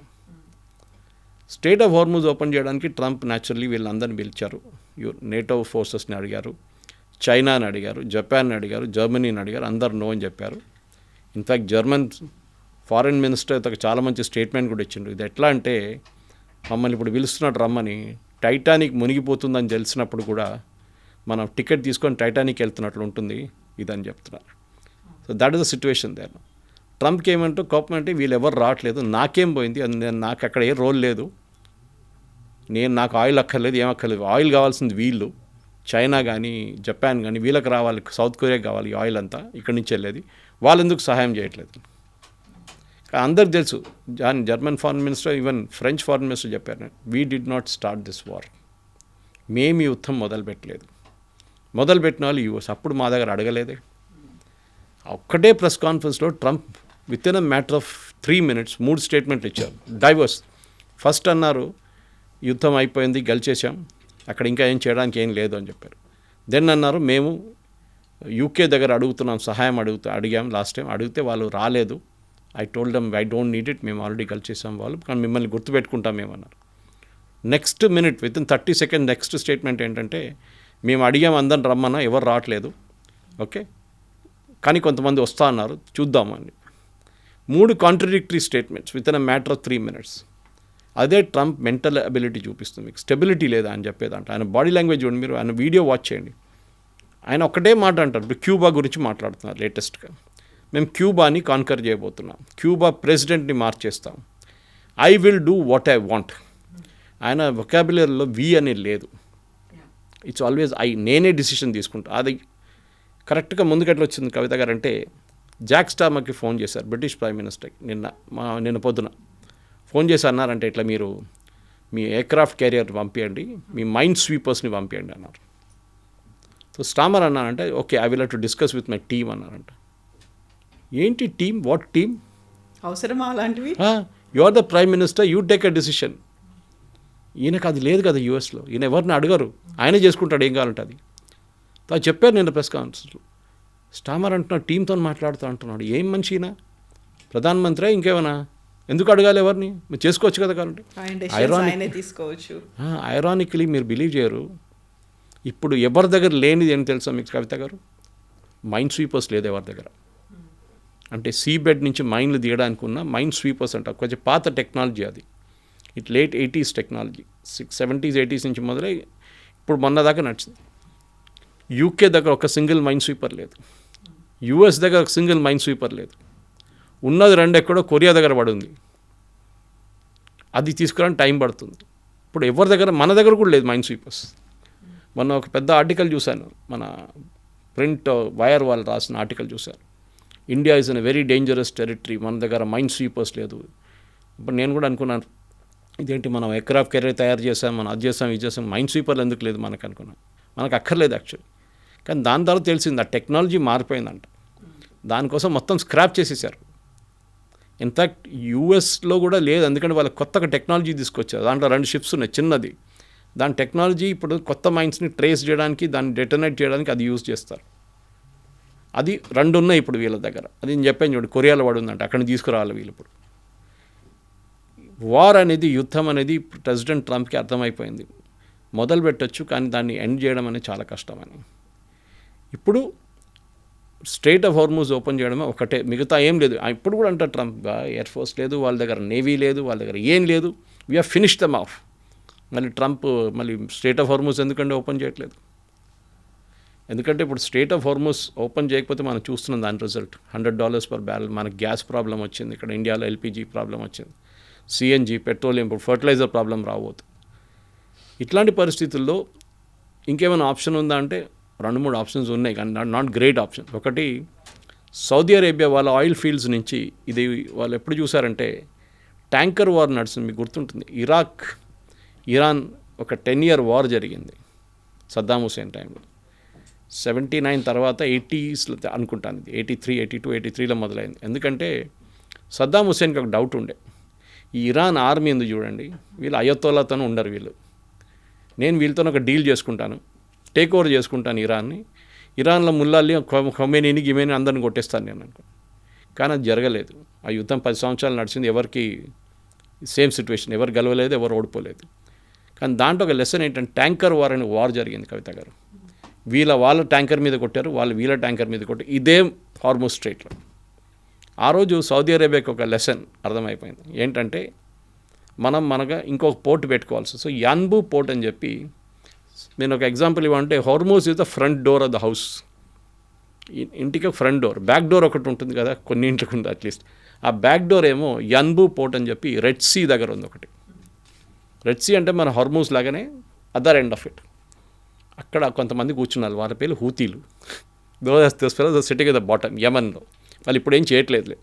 స్ట్రెయిట్ ఆఫ్ హోర్ముజ్ ఓపెన్ చేయడానికి ట్రంప్ న్యాచురల్లీ వీళ్ళందరినీ పిలిచారు. నేటో ఫోర్సెస్ని అడిగారు, చైనాని అడిగారు, జపాన్ని అడిగారు, జర్మనీని అడిగారు. అందరు నో అని చెప్పారు. ఇన్ఫ్యాక్ట్ జర్మన్ ఫారిన్ మినిస్టర్ చాలా మంచి స్టేట్మెంట్ కూడా ఇచ్చిండు. ఇది ఎట్లా అంటే, మమ్మల్ని ఇప్పుడు పిలుస్తున్నాడు రమ్మని, టైటానిక్ మునిగిపోతుందని తెలిసినప్పుడు కూడా మనం టికెట్ తీసుకొని టైటానిక్ వెళ్తున్నట్లు ఉంటుంది ఇదని చెప్తున్నారు. So that is the situation there. ట్రంప్కి ఏమంటూ కోపం అంటే వీళ్ళు ఎవరు రావట్లేదు, నాకేం పోయింది, నాకు అక్కడ ఏ రోల్ లేదు, నాకు ఆయిల్ అక్కర్లేదు, ఏం అక్కర్లేదు, ఆయిల్ కావాల్సింది వీళ్ళు, చైనా కానీ జపాన్ కానీ వీళ్ళకి రావాలి, సౌత్ కొరియా కావాలి ఆయిల్ అంతా ఇక్కడి నుంచి వెళ్ళేది, వాళ్ళు ఎందుకు సహాయం చేయట్లేదు. అందరికి తెలుసు, German foreign minister, even French foreign minister చెప్పారు, we did not start this war, మేము ఈ యుద్ధం మొదలుపెట్టలేదు, మొదలుపెట్టిన వాళ్ళు యూఎస్, అప్పుడు మా దగ్గర అడగలేదే. ఒక్కటే ప్రెస్ కాన్ఫరెన్స్లో Trump with in a matter of 3 minutes 3 స్టేట్మెంట్లు ఇచ్చారు, డైవర్స్. ఫస్ట్ అన్నారు యుద్ధం అయిపోయింది, గెలిచేసాం, అక్కడ ఇంకా ఏం చేయడానికి ఏం లేదు అని చెప్పారు. దెన్ అన్నారు మేము యూకే దగ్గర అడుగుతున్నాం, సహాయం అడిగాం లాస్ట్ టైం, అడిగితే వాళ్ళు రాలేదు, I told them I don't need it, మేము ఆల్రెడీ గెలిచేసాం వాళ్ళు, కానీ మిమ్మల్ని గుర్తుపెట్టుకుంటాం మేమన్నారు. Next minute within 30 seconds next statement ఏంటంటే, మేము అడిగాం అందరిని రమ్మన్నా, ఎవరు రావట్లేదు, ఓకే, కానీ కొంతమంది వస్తా అన్నారు, చూద్దామని. 3 contradictory statements with in a matter of 3 minutes. అదే ట్రంప్ మెంటల్ అబిలిటీ చూపిస్తుంది, మీకు స్టెబిలిటీ లేదా అని చెప్పేదంట. ఆయన బాడీ లాంగ్వేజ్ చూడండి, మీరు ఆయన వీడియో వాచ్ చేయండి. ఆయన ఒకటే మాట అంటారు. ఇప్పుడు క్యూబా గురించి మాట్లాడుతున్నారు లేటెస్ట్గా, మేము క్యూబాని కాన్కర్ చేయబోతున్నాం, క్యూబా ప్రెసిడెంట్ని మార్చేస్తాం, I will do what I want. ఆయన వొకాబులరీలో వి అనేది లేదు, ఇట్స్ ఆల్వేస్ ఐ, నేనే డిసిషన్ తీసుకుంటా. అది కరెక్ట్గా ముందుకెట్లా వచ్చింది కవిత గారు అంటే, జాక్ స్టార్మర్కి ఫోన్ చేశారు బ్రిటిష్ ప్రైమ్ మినిస్టర్కి నిన్న పొద్దున ఫోన్ చేసి అన్నారంటే, ఇట్లా మీరు మీ ఎయిర్క్రాఫ్ట్ క్యారియర్ పంపించండి, మీ మైండ్ స్వీపర్స్ని పంపించండి అన్నారు. సో స్టామర్ అన్నారంటే, okay I will have to discuss with my team అన్నారంట. ఏంటి టీమ్, వాట్ టీమ్, అవసరమా అలాంటివి? You are the prime minister, you take a decision. ఈయనకు అది లేదు కదా యూఎస్లో, ఈయన ఎవరిని అడగరు, ఆయనే చేసుకుంటాడు ఏం కావాలంటే అది. అది చెప్పారు నేను ప్రెస్ కాన్ఫరెన్స్లో. స్టామర్ అంటున్నాడు టీంతో మాట్లాడుతూ అంటున్నాడు, ఏం మనిషి ఈయన, ప్రధానమంత్రి ఇంకేమైనా, ఎందుకు అడగాలి ఎవరిని, మీరు చేసుకోవచ్చు కదా కావాలంటే. ఐరానిక్లీ మీరు బిలీవ్ చేయరు, ఇప్పుడు ఎవరి దగ్గర లేనిది ఏంటి తెలుసా మీకు కవిత గారు, మైండ్ స్వీపర్స్ లేదు ఎవరి దగ్గర. అంటే సీ బెడ్ నుంచి మైన్లు తీయడానికి ఉన్న మైండ్ స్వీపర్స్ అంట, కొంచెం పాత టెక్నాలజీ అది, it late 80s technology, 70s 80s నుంచి మొదలై ఇప్పుడు మొన్న దాకా నడిచింది. యూకే దగ్గర ఒక సింగిల్ మైండ్ స్వీపర్ లేదు, యూఎస్ దగ్గర ఒక సింగిల్ మైండ్ స్వీపర్ లేదు, ఉన్నది 2 ఎక్కడో కొరియా దగ్గర పడుంది, అది తీసుకురావడానికి టైం పడుతుంది. ఇప్పుడు ఎవరి దగ్గర, మన దగ్గర కూడా లేదు మైండ్ స్వీపర్స్. మొన్న ఒక పెద్ద ఆర్టికల్ చూశాను, మన ప్రింట్ వైర్ వాళ్ళు రాసిన ఆర్టికల్ చూశాను, India is in a very dangerous territory, మన దగ్గర మైండ్ స్వీపర్స్ లేదు. ఇప్పుడు నేను కూడా అనుకున్నాను, ఇదేంటి మనం ఎయిర్క్రాఫ్ట్ కెరీర్ తయారు చేసాం, మనం అది చేసాం ఇది చేసాం, మైండ్ స్వీపర్లు ఎందుకు లేదు మనకు అనుకున్నాం. మనకు అక్కర్లేదు యాక్చువల్లీ. కానీ దాని తర్వాత తెలిసింది ఆ టెక్నాలజీ మారిపోయిందంట, దానికోసం మొత్తం స్క్రాప్ చేసేసారు. ఇన్ఫ్యాక్ట్ యూఎస్లో కూడా లేదు, ఎందుకంటే వాళ్ళకి కొత్తగా టెక్నాలజీ తీసుకొచ్చారు, దాంట్లో 2 షిప్స్ ఉన్నాయి చిన్నది, దాని టెక్నాలజీ ఇప్పుడు కొత్త మైండ్స్ని ట్రేస్ చేయడానికి, దాన్ని డెటోనేట్ చేయడానికి అది యూజ్ చేస్తారు. అది 2 ఉన్నాయి ఇప్పుడు వీళ్ళ దగ్గర. అది నేను చెప్పాను చూడు, కొరియాలో పడుందంట, అక్కడిని తీసుకురావాలి వీళ్ళు. ఇప్పుడు వార్ అనేది, యుద్ధం అనేది ప్రెసిడెంట్ ట్రంప్కి అర్థమైపోయింది, మొదలు పెట్టచ్చు కానీ దాన్ని ఎండ్ చేయడం అనేది చాలా కష్టమని. ఇప్పుడు స్ట్రైట్ ఆఫ్ హార్మూజ్ ఓపెన్ చేయడమే ఒకటే, మిగతా ఏం లేదు. ఇప్పుడు కూడా అంటారు ట్రంప్, ఎయిర్ ఫోర్స్ లేదు, వాళ్ళ దగ్గర నేవీ లేదు, వాళ్ళ దగ్గర ఏం లేదు, we have finish them off. మళ్ళీ ట్రంప్ మళ్ళీ స్ట్రైట్ ఆఫ్ హార్మూజ్ ఎందుకంటే ఓపెన్ చేయట్లేదు? ఎందుకంటే ఇప్పుడు స్ట్రైట్ ఆఫ్ హార్మూజ్ ఓపెన్ చేయకపోతే మనం చూస్తున్నాం దాని రిజల్ట్. $100 per barrel. మనకు గ్యాస్ ప్రాబ్లం వచ్చింది, ఇక్కడ ఇండియాలో ఎల్పిజి ప్రాబ్లం వచ్చింది, సిఎన్జి, పెట్రోలియం, ఇప్పుడు ఫర్టిలైజర్ ప్రాబ్లం రాబోతుంది. ఇట్లాంటి పరిస్థితుల్లో ఇంకేమైనా ఆప్షన్ ఉందా అంటే 2-3 ఆప్షన్స్ ఉన్నాయి, కానీ నాట్ గ్రేట్ ఆప్షన్. ఒకటి, సౌదీ అరేబియా వాళ్ళ ఆయిల్ ఫీల్డ్స్ నుంచి ఇది వాళ్ళు ఎప్పుడు చూసారంటే ట్యాంకర్ వార్ నడుస్తుంది. మీకు గుర్తుంటుంది, ఇరాన్ ఒక 10-year వార్ జరిగింది సద్దాం హుసేన్ టైంలో. 79 తర్వాత 80s అనుకుంటాను, ఇది 83, 82, 83లో మొదలైంది. ఎందుకంటే సద్దాం హుసేన్కి ఒక డౌట్ ఉండే, ఈ ఇరాన్ ఆర్మీ ఎందుకు చూడండి, వీళ్ళు అయతోలాతోనే ఉండరు, నేను వీళ్ళతో ఒక డీల్ చేసుకుంటాను, టేక్ ఓవర్ చేసుకుంటాను ఇరాన్లో ముల్లాల్ని, ఖొమేనీని, గిమేని అందరిని కొట్టేస్తాను నేను అనుకో. కానీ అది జరగలేదు. ఆ యుద్ధం 10 సంవత్సరాలు నడిచింది, ఎవరికి సేమ్ సిచ్యువేషన్, ఎవరు గెలవలేదు, ఎవరు ఓడిపోలేదు. కానీ దాంట్లో ఒక లెసన్ ఏంటంటే ట్యాంకర్ వార్ అనే వార్ జరిగింది కవిత గారు. వాళ్ళ ట్యాంకర్ మీద కొట్టారు, వీళ్ళ ట్యాంకర్ మీద కొట్టారు, ఇదే హార్మూజ్ స్ట్రైట్లో. ఆ రోజు సౌదీ అరేబియాకి ఒక లెసన్ అర్థమైపోయింది, ఏంటంటే మనగా ఇంకొక పోర్ట్ పెట్టుకోవాల్సి. సో యాన్బు పోర్ట్ అని చెప్పి, నేను ఒక ఎగ్జాంపుల్ ఇవ్వంటే, Hormuz is the front door of the house. ఇంటికి ఫ్రంట్ డోర్, బ్యాక్ డోర్ ఒకటి ఉంటుంది కదా, కొన్ని ఇంట్లోకి ఉంది అట్లీస్ట్. ఆ బ్యాక్ డోర్ ఏమో యాన్బు పోర్ట్ అని చెప్పి రెడ్ సీ దగ్గర ఉంది ఒకటి. రెడ్ సీ అంటే మన హార్మూజ్ లాగానే అదర్ ఎండ్ ఆఫ్ ఇట్. అక్కడ కొంతమంది కూర్చున్నారు, వాళ్ళ పేర్లు హూతీలు. Those sitting at the bottom, యమన్లో. వాళ్ళు ఇప్పుడు ఏం చేయట్లేదు.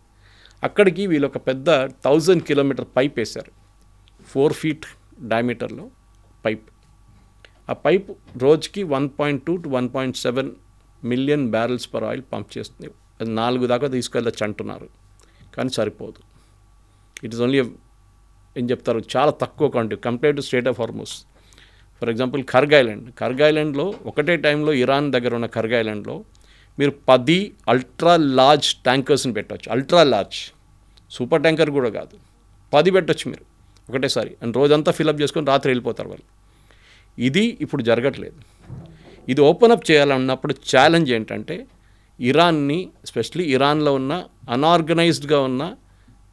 అక్కడికి వీళ్ళు ఒక పెద్ద 1000 kilometer పైప్ వేశారు, 4 feet డయామీటర్లో పైప్. ఆ పైప్ రోజుకి 1.2 to 1.7 million barrels per oil pump చేస్తుంది. అది 4 దాకా తీసుకెళ్ళచ్చు అంటున్నారు, కానీ సరిపోదు. ఇట్ ఈస్ ఓన్లీ ఏం చెప్తారు, చాలా తక్కువ quantity compare to strait of Hormuz. For example Kharg ఐలాండ్లో ఒకటే టైంలో ఇరాన్ దగ్గర ఉన్న కర్గ్ ఐలాండ్లో మీరు 10 అల్ట్రా లార్జ్ ట్యాంకర్స్ని పెట్టవచ్చు. అల్ట్రా లార్జ్, సూపర్ ట్యాంకర్ కూడా కాదు, 10 పెట్టచ్చు మీరు ఒకటేసారి. అండ్ రోజంతా ఫిలప్ చేసుకొని రాత్రి వెళ్ళిపోతారు వాళ్ళు. ఇది ఇప్పుడు జరగట్లేదు. ఇది ఓపెన్ అప్ చేయాలన్నప్పుడు ఛాలెంజ్ ఏంటంటే ఇరాన్ని, ఎస్పెషలీ ఇరాన్లో ఉన్న అన్ఆర్గనైజ్డ్గా ఉన్న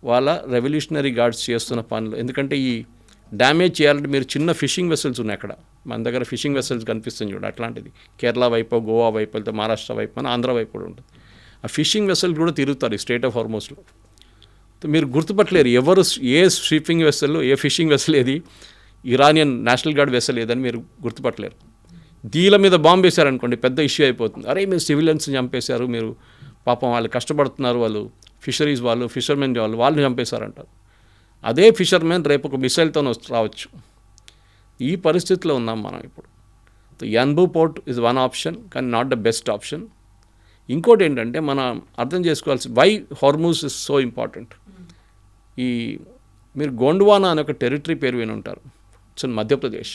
వాళ్ళ రెవల్యూషనరీ గార్డ్స్ చేస్తున్న పనులు. ఎందుకంటే ఈ డ్యామేజ్ చేయాలంటే మీరు చిన్న ఫిషింగ్ వెసల్స్ ఉన్నాయి అక్కడ, మన దగ్గర ఫిషింగ్ వెసల్స్ కనిపిస్తుంది చూడ, అట్లాంటిది కేరళ వైపు, గోవా వైపు వెళ్తే మహారాష్ట్ర వైపు, మన ఆంధ్ర వైపు కూడా ఉంటుంది. ఆ ఫిషింగ్ వెసల్ కూడా తిరుగుతారు ఈ స్ట్రైట్ ఆఫ్ హార్మూజ్లో. మీరు గుర్తుపట్టలేరు ఎవరు ఏ షిప్పింగ్ వెసల్, ఏ ఫిషింగ్ వెసల్ ఏది ఇరానియన్ నేషనల్ గార్డ్ వెసల్ ఏదని మీరు గుర్తుపట్టలేరు. దీల మీద బాంబు వేశారనుకోండి, పెద్ద ఇష్యూ అయిపోతుంది. అరే మీరు సివిలియన్స్ని చంపేశారు, మీరు పాపం వాళ్ళు కష్టపడుతున్నారు, వాళ్ళు ఫిషరీస్ వాళ్ళు, ఫిషర్మెన్ వాళ్ళని చంపేశారంటారు. అదే ఫిషర్మెన్ రేపు ఒక మిసైల్తో రావచ్చు. ఈ పరిస్థితిలో ఉన్నాం మనం ఇప్పుడు. Yanbu port is one option, కానీ నాట్ ద బెస్ట్ ఆప్షన్. ఇంకోటి ఏంటంటే మనం అర్థం చేసుకోవాల్సి, why Hormuz is so important. మీరు గోండ్వానా అనే ఒక టెరిటరీ పేరు విని ఉంటారు, ఇట్స్ ఇన్ మధ్యప్రదేశ్.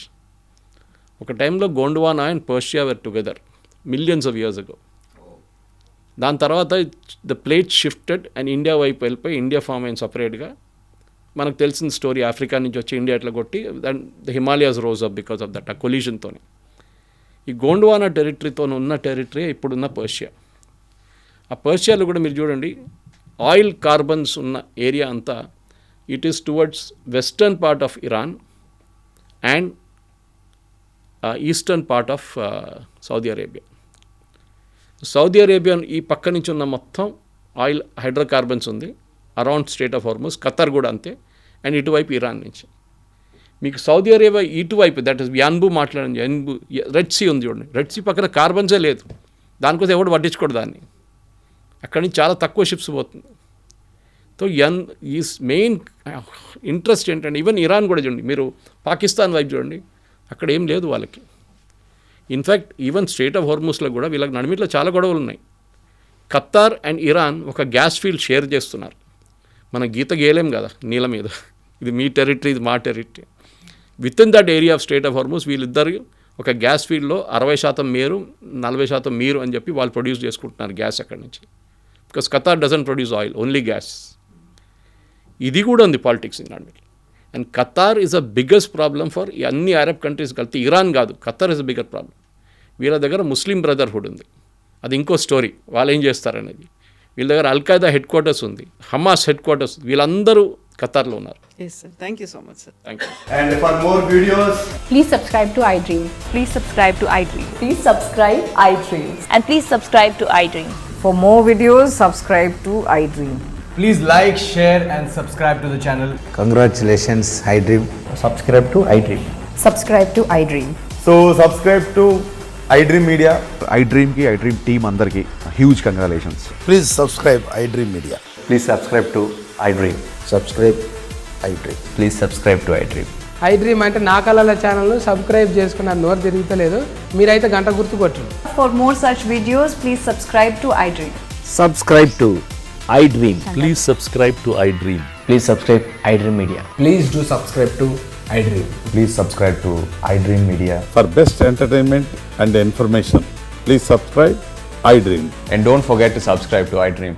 ఒక టైంలో Gondwana and Persia were together millions of years ago. దాని తర్వాత the plate shifted and India వైపు వెళ్ళిపోయి ఇండియా ఫామ్ అయిన సపరేట్గా. మనకు తెలిసిన స్టోరీ, ఆఫ్రికా నుంచి వచ్చి ఇండియా ఎట్లా కొట్టి the Himalayas rose up because of that, ఆ కొలిజన్తో. ఈ గోండ్వానా టెరిటరీతో ఉన్న టెరిటరీ ఇప్పుడున్న పర్షియా. ఆ పర్షియాలో కూడా మీరు చూడండి, ఆయిల్ కార్బన్స్ ఉన్న ఏరియా అంతా it is towards western part of Iran and eastern part of Saudi Arabia. Saudi Arabia ఈ పక్క నుంచి ఉన్న మొత్తం ఆయిల్ హైడ్రోకార్బన్స్ ఉంది around straight of Hormuz. Qatar కూడా అంతే. అండ్ ఇటువైపు ఇరాన్ నుంచి మీకు సౌదీ అరేబియా ఇటువైపు, దట్ ఈస్ యాన్బు మాట్లాడండి, యాన్బు రెడ్ సీ ఉంది చూడండి, రెడ్ సీ పక్కన కార్బన్సే లేదు, దానికోసం ఎవడు పట్టించుకోడు దాన్ని. అక్కడి నుంచి చాలా తక్కువ షిప్స్ పోతుంది. సో ఈ మెయిన్ ఇంట్రెస్ట్ ఏంటంటే, ఈవెన్ ఇరాన్ కూడా చూడండి, మీరు పాకిస్తాన్ వైపు చూడండి, అక్కడ ఏం లేదు వాళ్ళకి. ఇన్ఫ్యాక్ట్ ఈవెన్ స్ట్రైట్ ఆఫ్ హార్మూజ్లో కూడా వీళ్ళకి నడిమిట్లో చాలా గొడవలు ఉన్నాయి. ఖతార్ అండ్ ఇరాన్ ఒక గ్యాస్ ఫీల్డ్ షేర్ చేస్తున్నారు. మన గీత గేలేం కదా నీళ్ళ మీద, ఇది మీ టెరిటరీ, ఇది మా territory. With in that area of straight of Hormuz వీళ్ళిద్దరు ఒక గ్యాస్ ఫీల్డ్లో 60% మీరు, 40% మీరు అని చెప్పి వాళ్ళు ప్రొడ్యూస్ చేసుకుంటున్నారు గ్యాస్ అక్కడి నుంచి. Because Qatar doesn't produce oil, only gas. ఇది కూడా ఉంది పాలిటిక్స్ ఇన్ దాని. And Qatar is a biggest problem for అన్ని అరబ్ కంట్రీస్ కలిపి. ఇరాన్ కాదు, Qatar is a bigger problem. వీళ్ళ దగ్గర ముస్లిం బ్రదర్హుడ్ ఉంది. అది ఇంకో స్టోరీ. వాళ్ళు ఏం చేస్తారనేది. వీళ్ళ దగ్గర అల్ఖైదా హెడ్ క్వార్టర్స్ ఉంది, హమాస్ హెడ్ క్వార్టర్స్, వీళ్ళందరూ ఖతార్లో ఉన్నారు. Yes sir, thank you so much sir. Thank you. And for more videos, Please subscribe to iDream. Please subscribe to iDream. Please subscribe iDream. And please subscribe to iDream. For more videos, subscribe to iDream. please like, share and subscribe to the channel. Congratulations, iDream. Subscribe to iDream. Subscribe to iDream. So subscribe to iDream Media. iDream की iDream team अंदर की huge congratulations. Please subscribe iDream Media. Please subscribe to iDream. Subscribe iDream. Please subscribe to iDream. iDream అంటే నా కళల ఛానల్ను సబ్స్క్రైబ్ చేసుకున్న నోరు తిరుగుతలేదు, మీరైతే గంట గుర్తు కొట్టండి. For more such videos, please subscribe to iDream. Subscribe to iDream. Please subscribe to iDream. Please subscribe iDream Media. Please do subscribe to iDream. Please subscribe to iDream Media. For best entertainment and information, please subscribe iDream. And don't forget to subscribe to iDream.